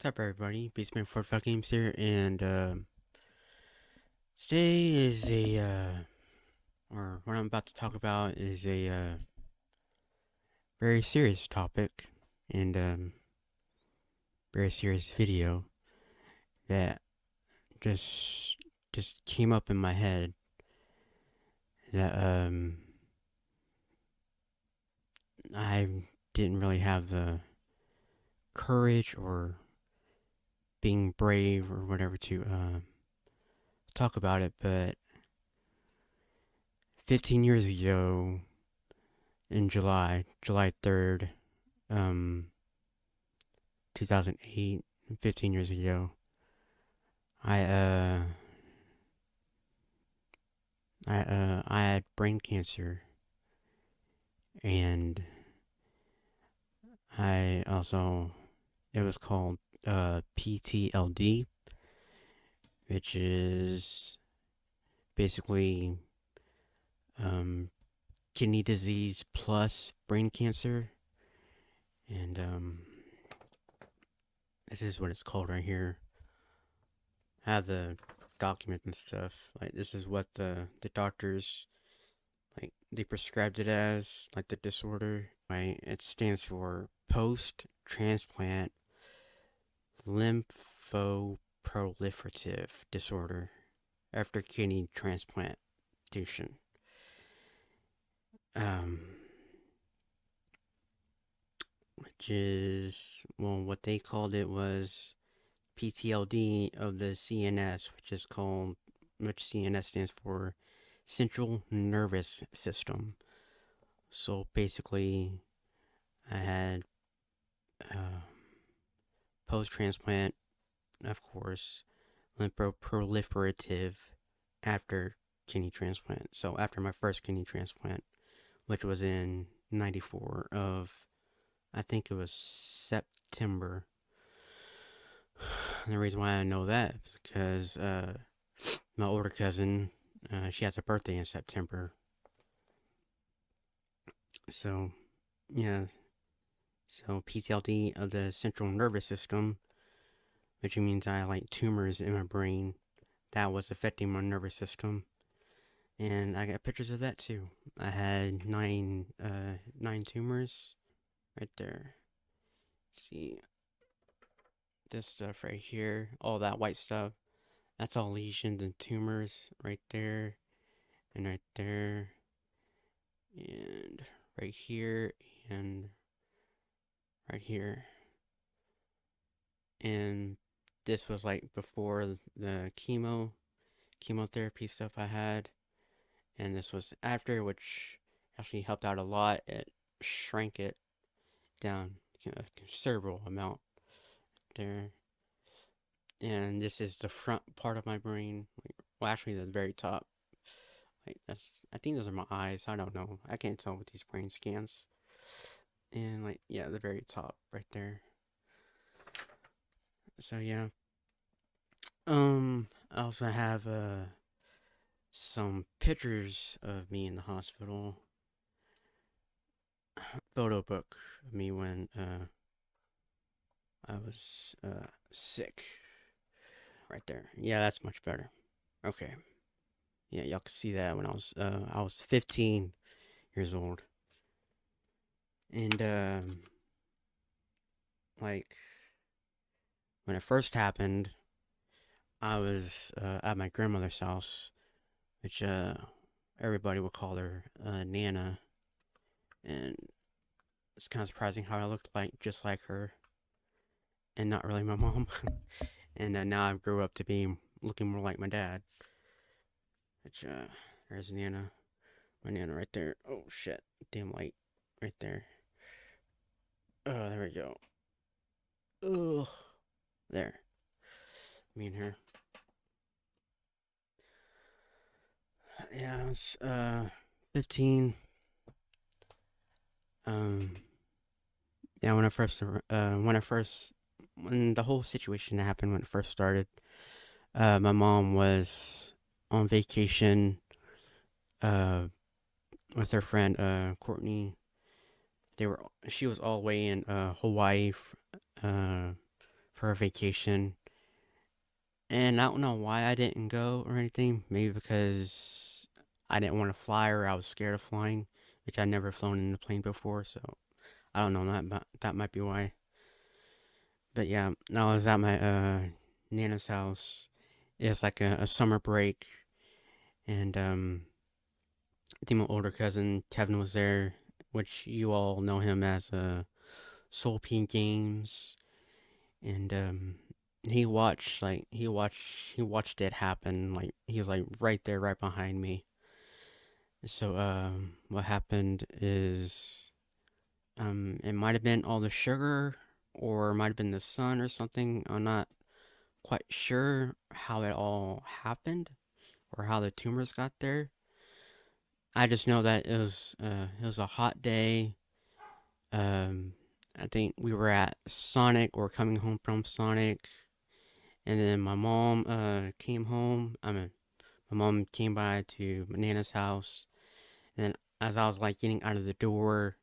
What's up, everybody? Basement 45 Games here, and today is or what I'm about to talk about is a very serious topic, and very serious video that just just came up in my head that I didn't really have the courage or being brave or whatever to talk about it, but 15 years ago in July 3rd, um 2008, 15 years ago, I uh I had brain cancer, and I also it was called PTLD, which is basically um kidney disease plus brain cancer, and this is what it's called right here. I have the document and stuff. Like, this is what the doctors, like, they prescribed it as, like, the disorder. Right? It stands for post transplant lymphoproliferative disorder after kidney transplantation. Um, which is, well, what they called it was PTLD of the CNS, which CNS stands for Central Nervous System. So basically, I had uh, post transplant, of course, lymphoproliferative after kidney transplant. So after my first kidney transplant, which was in 94 of, I think it was September. And the reason why I know that is because my older cousin, she has a birthday in September. So, yeah. So PTLD of the central nervous system, which means I had, like, tumors in my brain that was affecting my nervous system. And I got pictures of that too. I had nine tumors right there. See this stuff right here, all that white stuff. That's all lesions and tumors right there, and right there, and right here, and right here. And this was like before the chemotherapy stuff I had, and this was after, which actually helped out a lot. It shrank it down a considerable amount there. And this is the front part of my brain. Well, actually, the very top. Like, that's, I think those are my eyes. I don't know. I can't tell with these brain scans. And, like, yeah, the very top right there. So yeah. I also have some pictures of me in the hospital. Photo book of me when I was sick. Right there. Yeah, that's much better. Okay. Yeah, y'all can see that when I was 15 years old. And like, when it first happened, I was at my grandmother's house, which everybody would call her Nana, and it's kind of surprising how I looked like just like her, and not really my mom. And now I grew up to be looking more like my dad. Which there's Nana, my Nana right there. Oh shit, damn light, right there. Oh, there we go. Ugh, there, me and her. Yeah, I was 15. Um, yeah, when the whole situation happened, when it first started, my mom was on vacation uh with her friend Courtney. She was all the way in Hawaii uh for a vacation, and I don't know why I didn't go or anything. Maybe because I didn't want to fly or I was scared of flying, which I'd never flown in a plane before. So I don't know that might be why. But yeah, I was at my nana's house. It's like a summer break, and I think my older cousin Kevin was there, which you all know him as Soul Pink Games, and he watched it happen. Like he was like right there, right behind me. So what happened is it might have been all the sugar, or it might have been the sun or something. I'm not quite sure how it all happened or how the tumors got there. I just know that it was a hot day. Um, I think we were at Sonic or coming home from Sonic, and then my mom came home. My mom came by to my Nana's house, and then as I was like getting out of the door,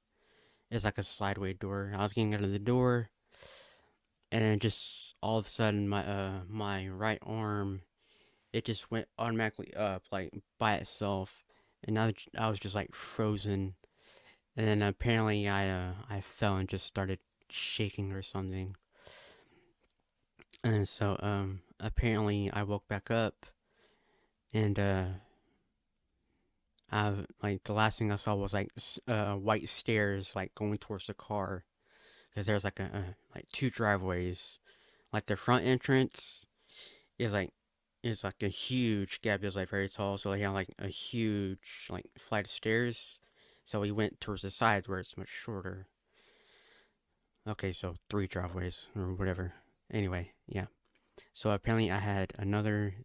it's like a slideway door. I was getting out of the door, and then just all of a sudden my right arm, it just went automatically up like by itself, and I was just like frozen. And then apparently I fell and just started shaking or something. And so apparently I woke back up, and I like the last thing I saw was like white stairs like going towards the car, because there's like a like two driveways. Like the front entrance is like a huge gap. It's like very tall, so he had like a huge like flight of stairs. So we went towards the sides where it's much shorter. Okay, so three driveways or whatever. Anyway, yeah. So apparently I had another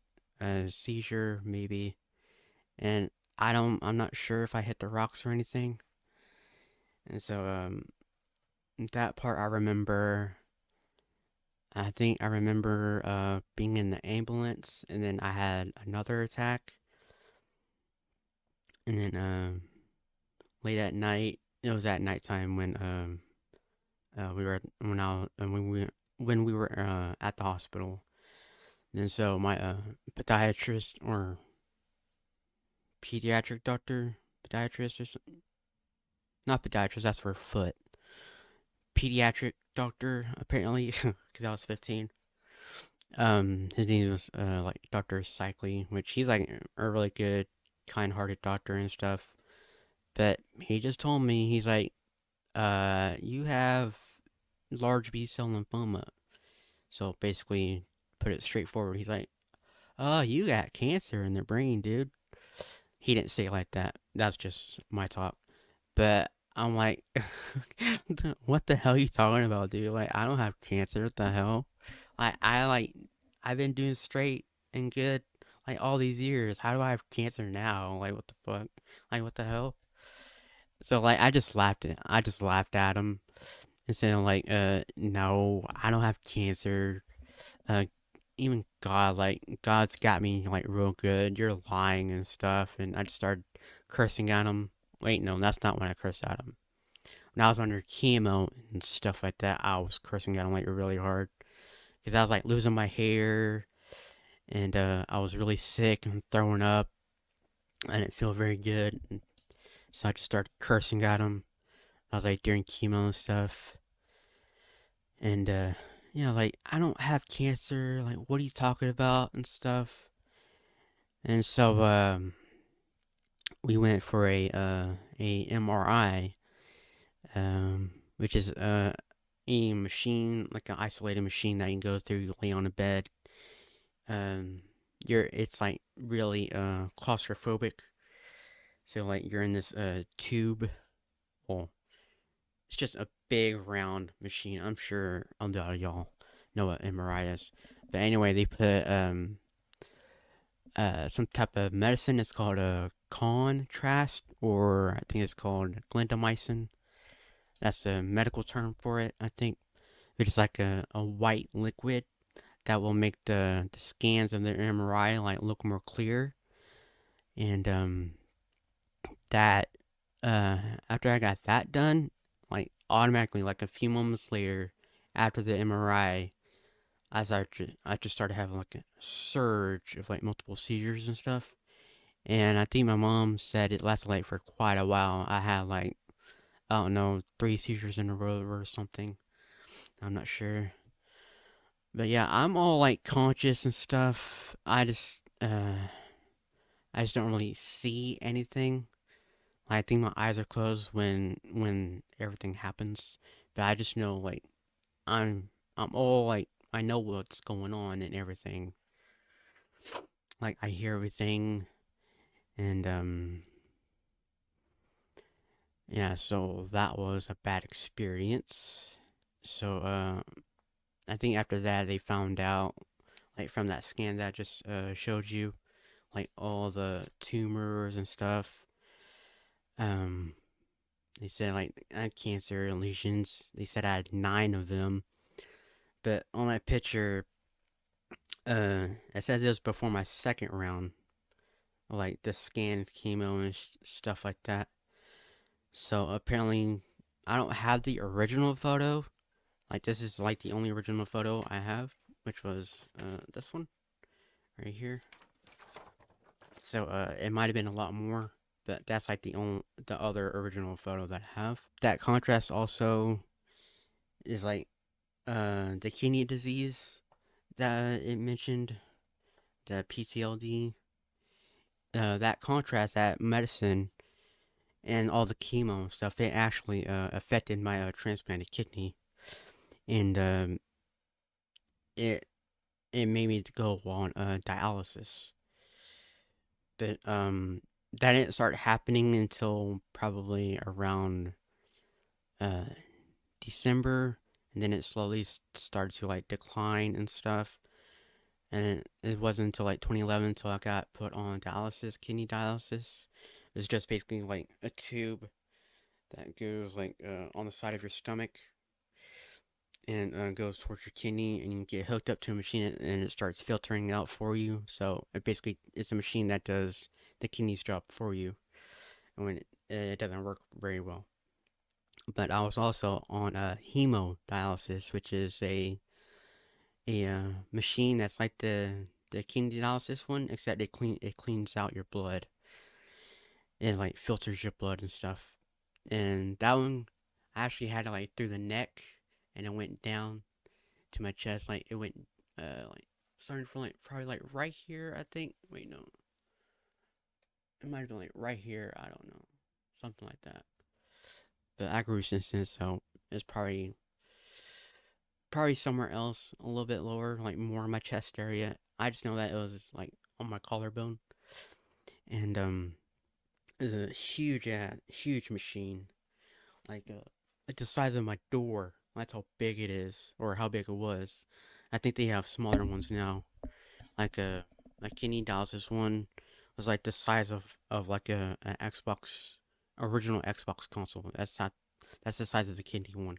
seizure, maybe, and I'm not sure if I hit the rocks or anything. And so that part I remember. I think I remember being in the ambulance, and then I had another attack, and then late at night. It was at nighttime when we were when I when we were at the hospital. And so my podiatrist or pediatric doctor, podiatrist or not podiatrist, that's for foot. Pediatric doctor, apparently, because I was 15. His name was like Dr. Cycly, which he's like a really good, kind-hearted doctor and stuff. But he just told me, he's like, you have large B cell lymphoma. So basically, put it straightforward. He's like, oh, you got cancer in the brain, dude. He didn't say it like that. That's just my talk. But I'm like, what the hell are you talking about, dude? Like, I don't have cancer. What the hell? I've been doing straight and good like all these years. How do I have cancer now? Like, what the fuck? Like, what the hell? So like, I just laughed at him and said like, no, I don't have cancer. Uh, even God, like, God's got me like real good. You're lying and stuff. And I just started cursing at him. Wait, no, that's not when I cursed at him. When I was under chemo and stuff like that, I was cursing at him like really hard because I was like losing my hair, and I was really sick and throwing up. I didn't feel very good, and so I just started cursing at him. I was like during chemo and stuff, and like, I don't have cancer. Like, what are you talking about and stuff? And so we went for a MRI, which is a machine, like an isolated machine that you can go through. You lay on a bed. Um, it's like really claustrophobic. So like you're in this tube. Well, it's just a big round machine. I'm sure a lot of y'all know what MRI is. But anyway, they put some type of medicine. It's called a contrast, or I think it's called glendamycin. That's the medical term for it, I think. It's like a white liquid that will make the scans of the MRI like look more clear. And that uh after I got that done, like automatically, like a few moments later, after the MRI, I just started having like a surge of like multiple seizures and stuff. And I think my mom said it lasted like for quite a while. I had like, I don't know, 3 seizures in a row or something. I'm not sure. But yeah, I'm all like conscious and stuff. I just don't really see anything. I think my eyes are closed when everything happens. But I just know like I'm all like I know what's going on and everything. Like I hear everything and yeah, so that was a bad experience. So I think after that they found out like from that scan that I just showed you like all the tumors and stuff. Um they said like I had cancer and lesions. They said I had 9 of them. But on that picture it says it was before my second round, like the scan, chemo, and stuff like that. So apparently, I don't have the original photo. Like this is like the only original photo I have, which was this one right here. So it might have been a lot more, but that's like the other original photo that I have. That contrast also is like the kidney disease that it mentioned, the PTLD. That contrast, that medicine and all the chemo and stuff, it actually affected my transplanted kidney, and it it made me go on dialysis. But that didn't start happening until probably around uh, December, and then it slowly started to like decline and stuff. And it wasn't until like 2011 until I got put on dialysis, kidney dialysis. It's just basically like a tube that goes like on the side of your stomach and goes towards your kidney, and you get hooked up to a machine, and it starts filtering out for you. So it's a machine that does the kidney's job for you, and when it doesn't work very well. But I was also on hemodialysis, which is a machine that's like the kidney dialysis one, except it cleans out your blood. It like filters your blood and stuff. And that one, I actually had it like through the neck, and it went down to my chest. Like it went like starting from like probably like right here, I think. Wait, no, it might have been like right here. I don't know, something like that. But I grew since then, so it's probably somewhere else, a little bit lower, like more in my chest area. I just know that it was like on my collarbone, and it's a huge machine, like the size of my door. That's how big it is, or how big it was. I think they have smaller ones now. Like a kidney dialysis one was like the size of like a Xbox original Xbox console. That's the size of the kidney one.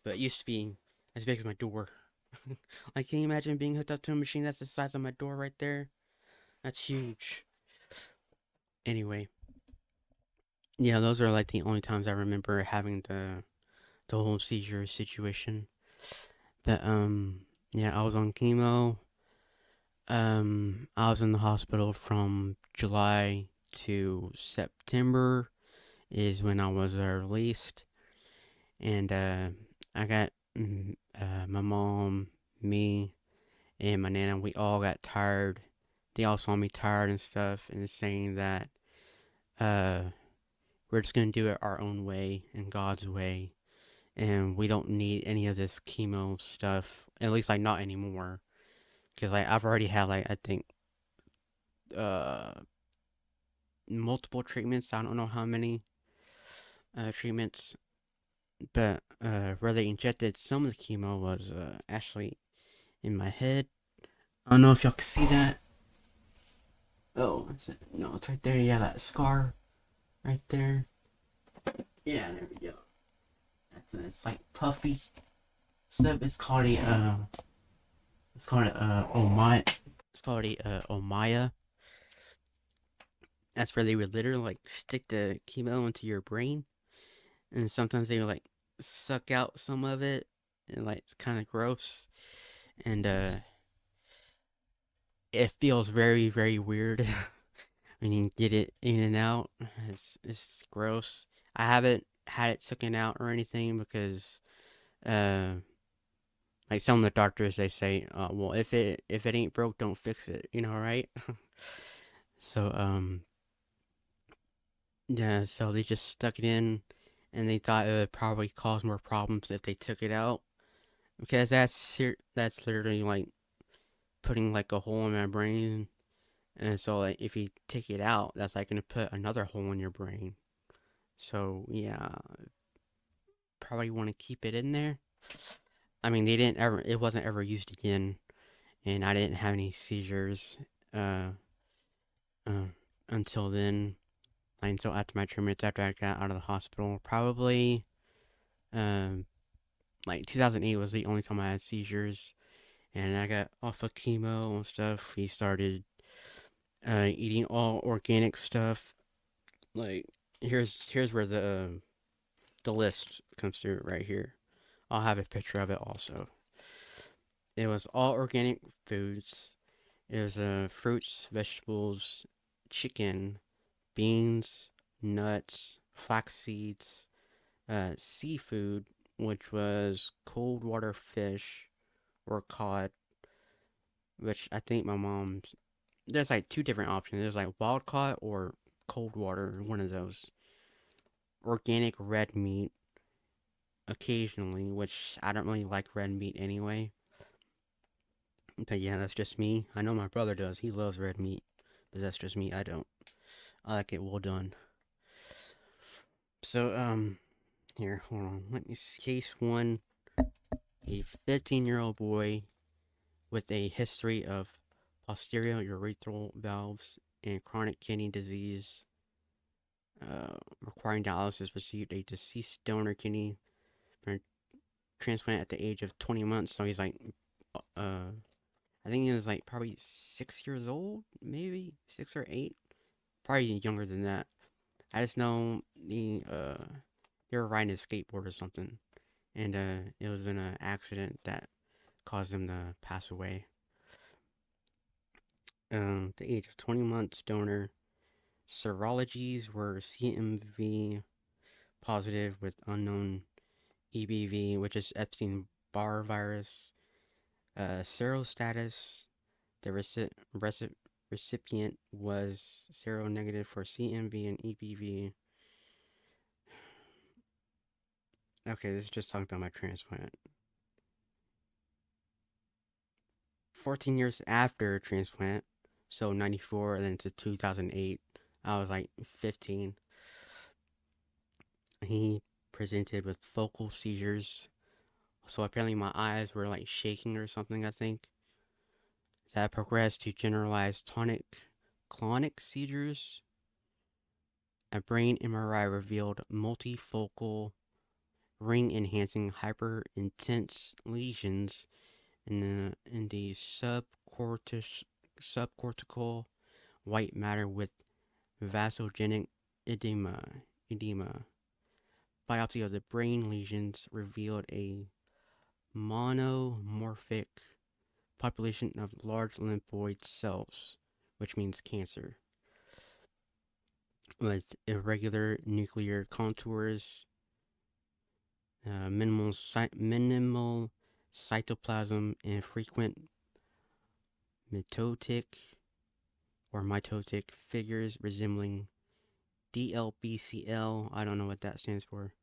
But it used to be as big as my door. Like, can you imagine being hooked up to a machine that's the size of my door right there? That's huge. Anyway, yeah, those are like the only times I remember having the whole seizure situation. But yeah, I was on chemo. I was in the hospital from July to September is when I was released, and I got my mom, me, and my nana. We all got tired. They all saw me tired and stuff, and saying that uh, we're just gonna do it our own way in God's way, and we don't need any of this chemo stuff. At least like not anymore, because like I've already had like I think uh multiple treatments. I don't know how many treatments, but where they injected some of the chemo was actually in my head. I don't know if y'all can see that. Oh, no, it's right there. Yeah, that scar right there. Yeah, there we go. It's like puffy stuff. It's called a Omaya. It's called a Omaya. That's where they would literally like stick the chemo into your brain, and sometimes they would like suck out some of it, and like it's kind of gross. and it feels very very weird when you get it in and out. It's gross. I haven't had it taken out or anything because uh like some of the doctors they say, well, if it ain't broke, don't fix it. Right? So yeah, so they just stuck it in, and they thought it would probably cause more problems if they took it out because that's literally like putting like a hole in my brain. And so like if you take it out, that's like gonna put another hole in your brain. So yeah, probably want to keep it in there. I mean, they didn't ever. It wasn't ever used again, and I didn't have any seizures uh, uh until then. Like, until after my treatments, after I got out of the hospital, probably um like 2008 was the only time I had seizures, and I got off of chemo and stuff. We started eating all organic stuff. Like here's where the list comes through right here. I'll have a picture of it also. It was all organic foods. It was fruits, vegetables, chicken, beans, nuts, flax seeds, seafood, which was cold water fish or cod, which I think my mom's. There's like two different options. There's like wild caught or cold water, one of those. Organic red meat, occasionally, which I don't really like red meat anyway. But yeah, that's just me. I know my brother does. He loves red meat. But that's just me. I don't. I like it well done. So, here, hold on. Let me see. Case one, a 15-year-old boy with a history of posterior urethral valves and chronic kidney disease, requiring dialysis, received a deceased donor kidney for transplant at the age of 20 months. So he's like, I think he was like probably 6 years old, maybe 6 or 8, probably younger than that. I just know they were riding a skateboard or something, and it was in an accident that caused him to pass away. The age of 20 months, donor serologies were CMV positive with unknown EBV, which is Epstein-Barr virus. Serostatus, the recipient was seronegative for CMV and EBV. Okay, this is just talking about my transplant. 14 years after transplant, so 94 and then to 2008, I was like 15. He presented with focal seizures. So apparently my eyes were like shaking or something, I think. That progressed to generalized tonic-clonic seizures. A brain MRI revealed multifocal ring enhancing hyper intense lesions in the subcortical white matter with vasogenic edema. Biopsy of the brain lesions revealed a monomorphic population of large lymphoid cells, which means cancer, with irregular nuclear contours, minimal cytoplasm, and frequent mitotic mitotic figures resembling DLBCL. I don't know what that stands for.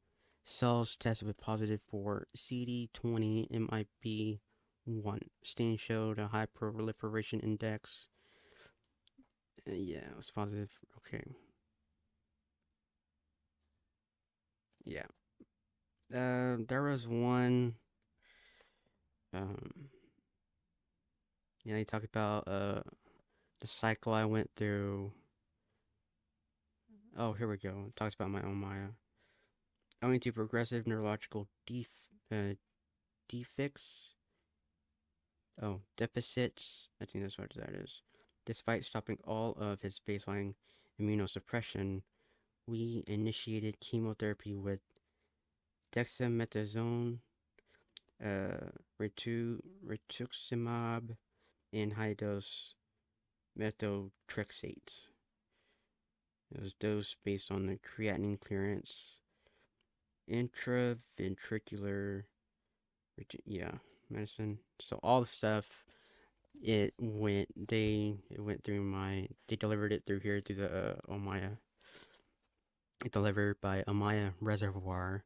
Cells tested positive for CD20 MIB1. Stain showed a high proliferation index. Yeah, it was positive. Okay. Yeah. There was one. Um, yeah, he talked about the cycle I went through. Oh, here we go. It talks about my own Maya. Owing to progressive neurological defects. Oh, deficits. I think that's what that is. Despite stopping all of his baseline immunosuppression, we initiated chemotherapy with dexamethasone uh, rituximab, and high-dose methotrexate. It was dosed based on the creatinine clearance, intraventricular, yeah, medicine. So all the stuff it went through they delivered it through here through the Omaya, delivered by Amaya Reservoir.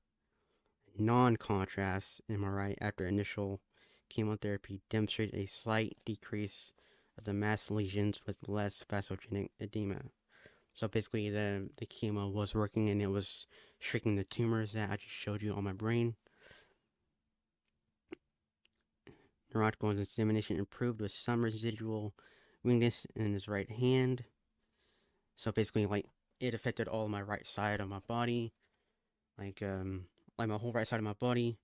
Non-contrast MRI after initial chemotherapy demonstrated a slight decrease of the mass lesions with less vasogenic edema. So basically, the chemo was working and it was shrinking the tumors that I just showed you on my brain. Neurological examination improved with some residual weakness in his right hand. So basically, like, it affected all my right side of my body, like like my whole right side of my body.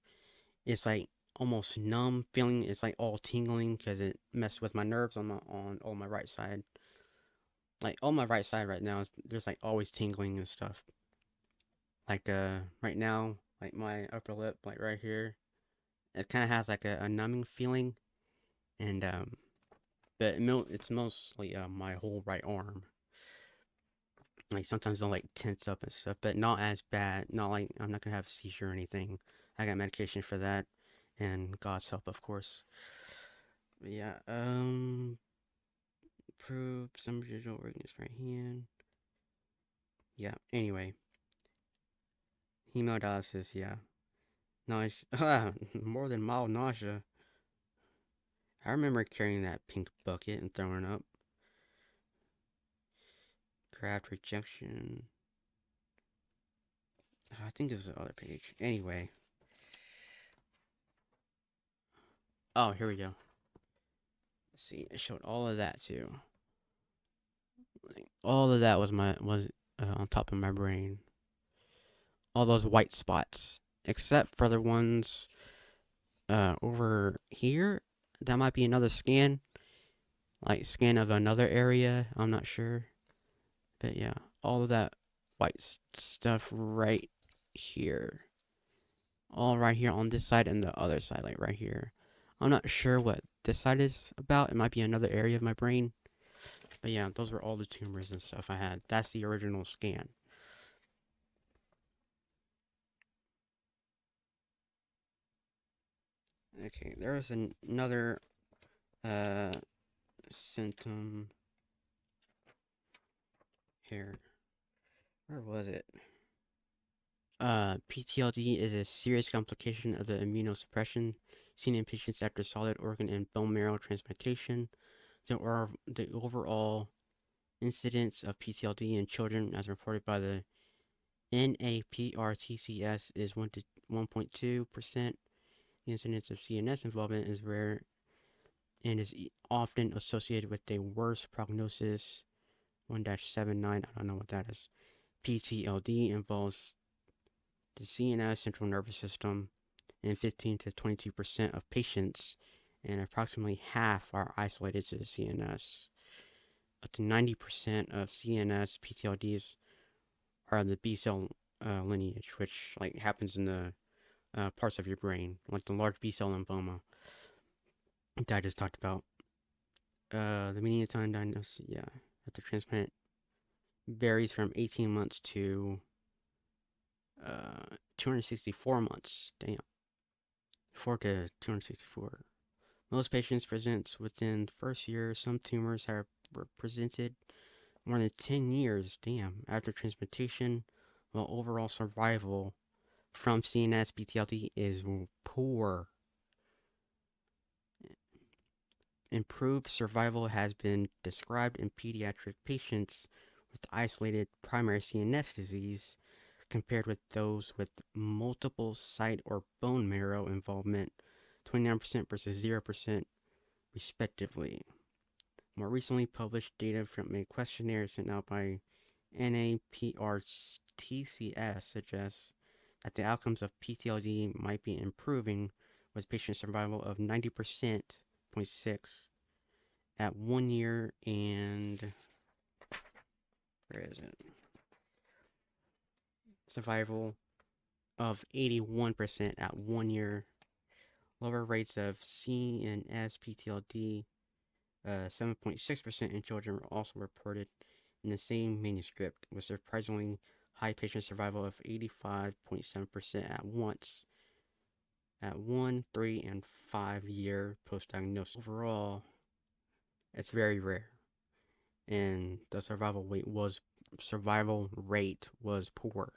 It's like almost numb feeling. It's like all tingling because it messed with my nerves on all my right side. Like on my right side right now, there's like always tingling and stuff. Like right now, like my upper lip, like right here, it kind of has like a numbing feeling, and but it's mostly my whole right arm. Like sometimes I'll like tense up and stuff, but not as bad. Not like I'm not gonna have a seizure or anything. I got medication for that, and God's help, of course. But yeah, prove some digital organs right hand. Yeah. Anyway, hemodialysis. Yeah. Nausea. More than mild nausea. I remember carrying that pink bucket and throwing up. Graft rejection. I think this is the other page. Anyway. Oh, here we go. Let's see, it showed all of that too. Like, all of that was on top of my brain. All those white spots, except for the ones over here. That might be another scan, like scan of another area. I'm not sure, but yeah, all of that white stuff right here, all right here on this side and the other side, like right here. I'm not sure what this side is about. It might be another area of my brain. But yeah, those were all the tumors and stuff I had. That's the original scan. Okay, there was another uh symptom here. Where was it? PTLD is a serious complication of the immunosuppression seen in patients after solid organ and bone marrow transplantation. The overall incidence of PTLD in children, as reported by the NAPRTCS, is 1 to 1.2%. The incidence of CNS involvement is rare and is often associated with a worse prognosis. 1-79, I don't know what that is. PTLD involves the CNS, central nervous system, in 15 to 22% of patients, and approximately half are isolated to the CNS. Up to 90% of CNS PTLDs are the B cell lineage, which like happens in the parts of your brain, like the large B cell lymphoma that I just talked about. The median time diagnosis, yeah, after transplant varies from 18 months to 264 months. Damn, 4 to 264. Most patients present within the first year. Some tumors have presented more than 10 years, damn, after transplantation, while overall survival from CNS PTLD is poor. Improved survival has been described in pediatric patients with isolated primary CNS disease compared with those with multiple site or bone marrow involvement, 29% versus 0%, respectively. More recently published data from a questionnaire sent out by NAPRTCS suggests that the outcomes of PTLD might be improving with patient survival of 90% 0.6 at 1 year and where is it? Survival of 81% at 1 year lower rates of C and S PTLD, 7.6% in children were also reported in the same manuscript, with surprisingly high patient survival of 85.7% at 1, 3, and 5 year post diagnosis. Overall, it's very rare, and the survival rate was poor,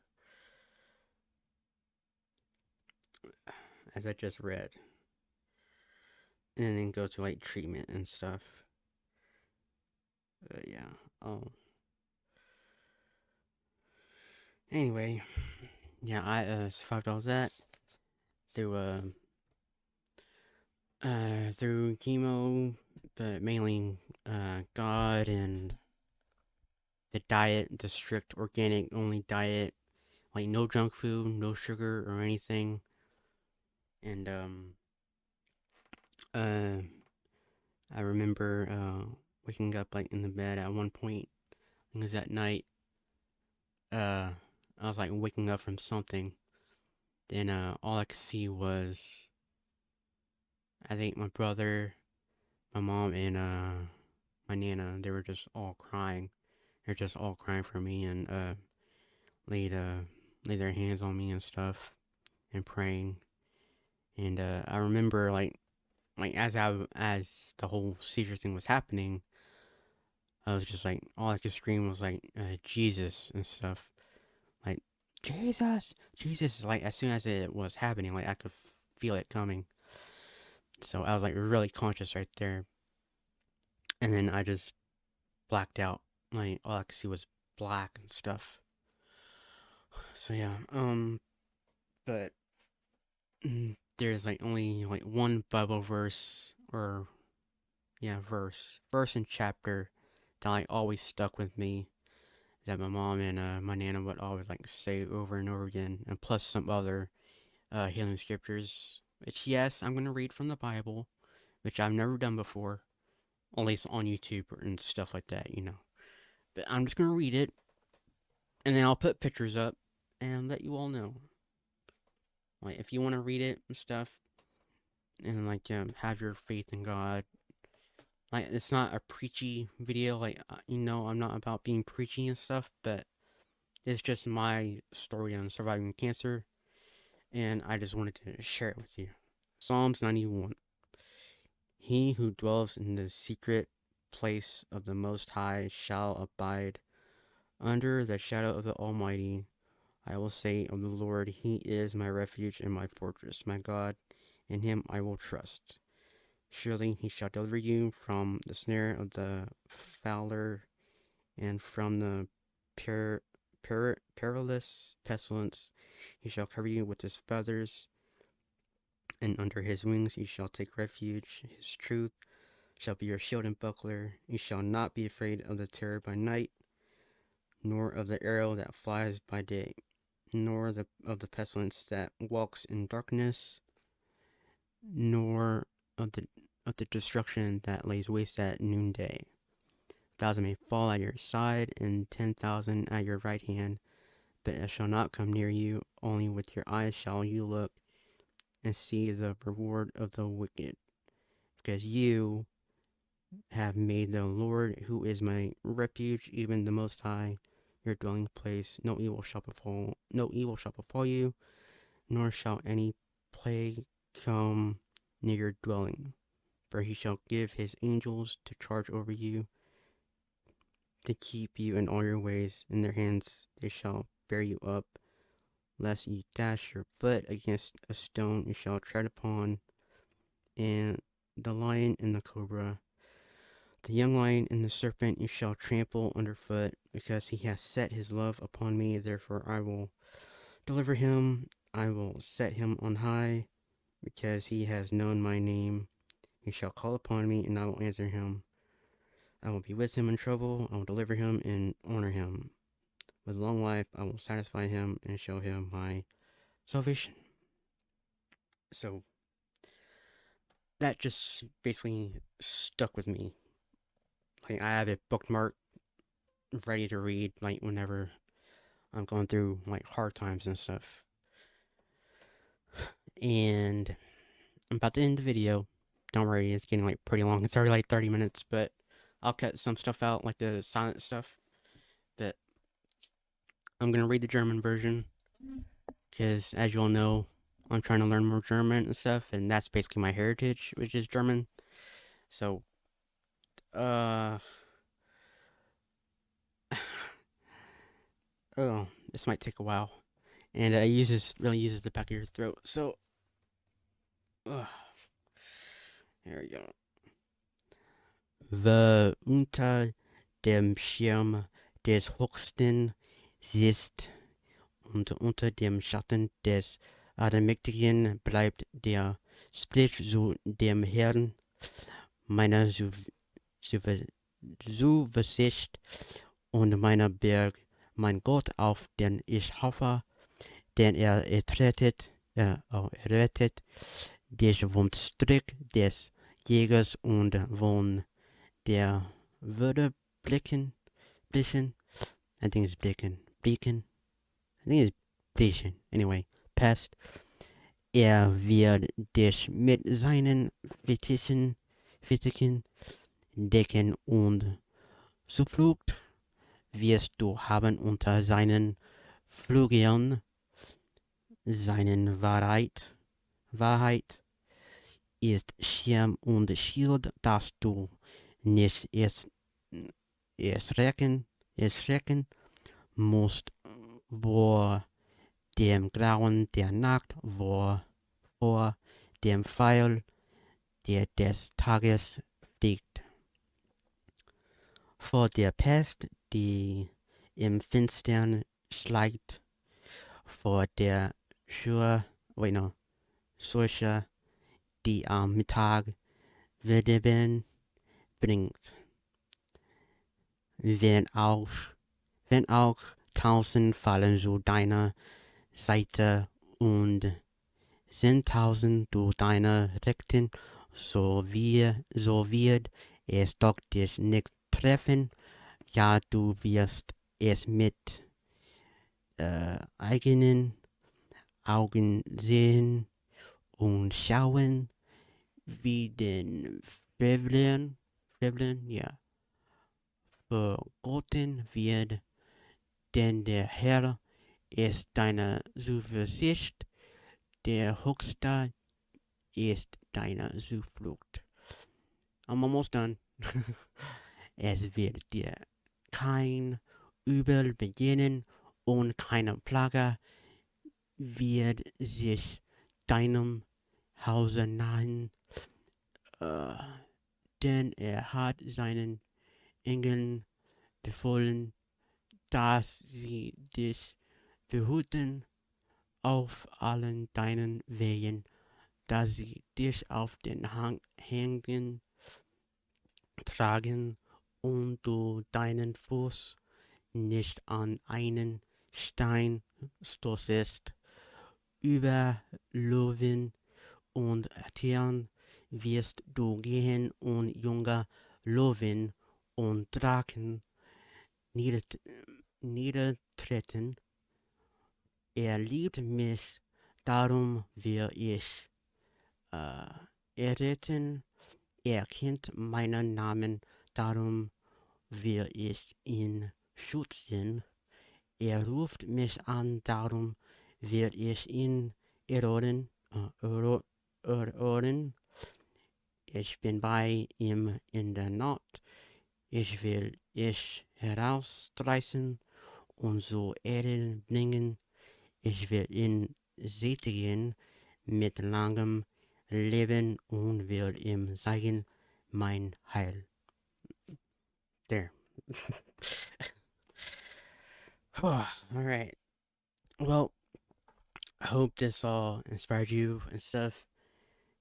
as I just read. And then go to like treatment and stuff. Yeah. Oh. Anyway, yeah, I survived all that through through chemo, but mainly God and the diet, the strict organic only diet, like no junk food, no sugar or anything, and uh I remember waking up like in the bed at one point. I think it was at night. Uh, I was like waking up from something. Then all I could see was I think my brother, my mom, and my nana. They were just all crying. They're just all crying for me and laid uh laid their hands on me and stuff and praying. And I remember like as the whole seizure thing was happening, I was just like all I could scream was like Jesus and stuff. Like Jesus, Jesus. Like as soon as it was happening, like I could feel it coming. So I was like really conscious right there. And then I just blacked out. Like all I could see was black and stuff. So yeah, but there's like only like one Bible verse or yeah verse and chapter that like always stuck with me that my mom and my nana would always like say over and over again, and plus some other healing scriptures. Which yes, I'm gonna read from the Bible, which I've never done before, at least on YouTube and stuff like that, you know. But I'm just gonna read it, and then I'll put pictures up and let you all know. Like if you want to read it and stuff, and like have your faith in God. Like it's not a preachy video. Like I'm not about being preachy and stuff, but it's just my story on surviving cancer, and I just wanted to share it with you. Psalms 91. He who dwells in the secret place of the Most High shall abide under the shadow of the Almighty. I will say of the Lord, He is my refuge and my fortress, my God, in Him I will trust. Surely He shall deliver you from the snare of the fowler and from the perilous pestilence. He shall cover you with His feathers, and under His wings you shall take refuge. His truth shall be your shield and buckler. You shall not be afraid of the terror by night, nor of the arrow that flies by day, nor of the pestilence that walks in darkness, nor of the destruction that lays waste at noonday. 1,000 may fall at your side, and 10,000 at your right hand, but it shall not come near you. Only with your eyes shall you look and see the reward of the wicked, because you have made the Lord, who is my refuge, even the Most High, your dwelling place. No evil shall befall you, nor shall any plague come near your dwelling. For he shall give his angels to charge over you, to keep you in all your ways. In their hands they shall bear you up, lest you dash your foot against a stone. You shall tread upon, and the lion and the cobra, the young lion and the serpent you shall trample underfoot, because he has set his love upon me. Therefore I will deliver him. I will set him on high, because he has known my name. He shall call upon me, and I will answer him. I will be with him in trouble. I will deliver him and honor him. With long life I will satisfy him and show him my salvation. So that just basically stuck with me. Like I have it bookmarked, ready to read, like whenever I'm going through like hard times and stuff. And I'm about to end the video. Don't worry, it's getting like pretty long. It's already like 30 minutes, but I'll cut some stuff out, like the silent stuff. But I'm gonna read the German version because, as you all know, I'm trying to learn more German and stuff, and that's basically my heritage, which is German. So, uh, oh, this might take a while, and it really uses the back of your throat. So, uh, here we go. The unter dem Schirm des Höchsten sitzt und unter dem Schatten des Allmächtigen bleibt der Sprich zu dem Herrn meiner Zuversicht und meiner Berg, mein Gott, auf den ich hoffe, denn er rettet dich vom Strick des Jägers und von der Würde blicken, I think it's blicken, I think it's blechen, anyway, Pest. Er wird dich mit seinen Fittichen decken und Zuflucht wirst du haben unter seinen Flügeln, seinen Wahrheit ist Schirm und Schild, dass du nicht erschrecken musst vor dem Grauen der Nacht, vor dem Pfeil, der des Tages fliegt, vor der Pest, die im Finstern schleicht, vor der Seuche, die am Mittag Verderben bringt. Wenn auch, wenn auch 1000 fallen zu deiner Seite und 10.000 zu deiner Rechten, so wird es doch dich nicht treffen. Ja, du wirst es mit eigenen Augen sehen und schauen, wie den Freveln, ja, vergotten wird, denn der Herr ist deine Zuversicht, der Höchste ist deine Zuflucht. I'm almost done. Es wird dir kein Übel begegnen und keine Plage wird sich deinem Hause nahen, äh, denn er hat seinen Engeln befohlen, dass sie dich behüten auf allen deinen Wegen, dass sie dich auf den Hängen tragen und du deinen Fuß nicht an einen Stein stoßest. Über Löwen und Tieren wirst du gehen und junge Löwen und Drachen niedertreten. Er liebt mich, darum will ich erretten. Er kennt meinen Namen, darum will ich ihn schützen. Er ruft mich an, darum will ich ihn erhören. Ich bin bei ihm in der Nacht. Ich will ich herausreißen und zu Erden bringen. Ich will ihn sättigen mit langem Leben und will ihm zeigen mein Heil. There. All right. Well, I hope this all inspired you and stuff.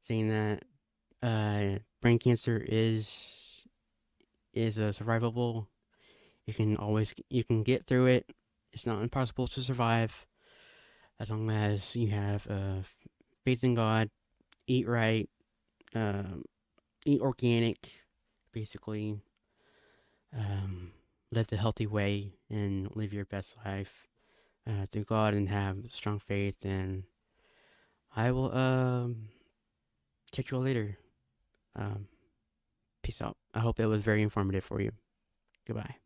Saying that brain cancer is survivable. You can get through it. It's not impossible to survive as long as you have faith in God, eat right, um, eat organic, basically, live the healthy way and live your best life through God and have strong faith. And I will catch you all later. Um, Peace out. I hope it was very informative for you. Goodbye.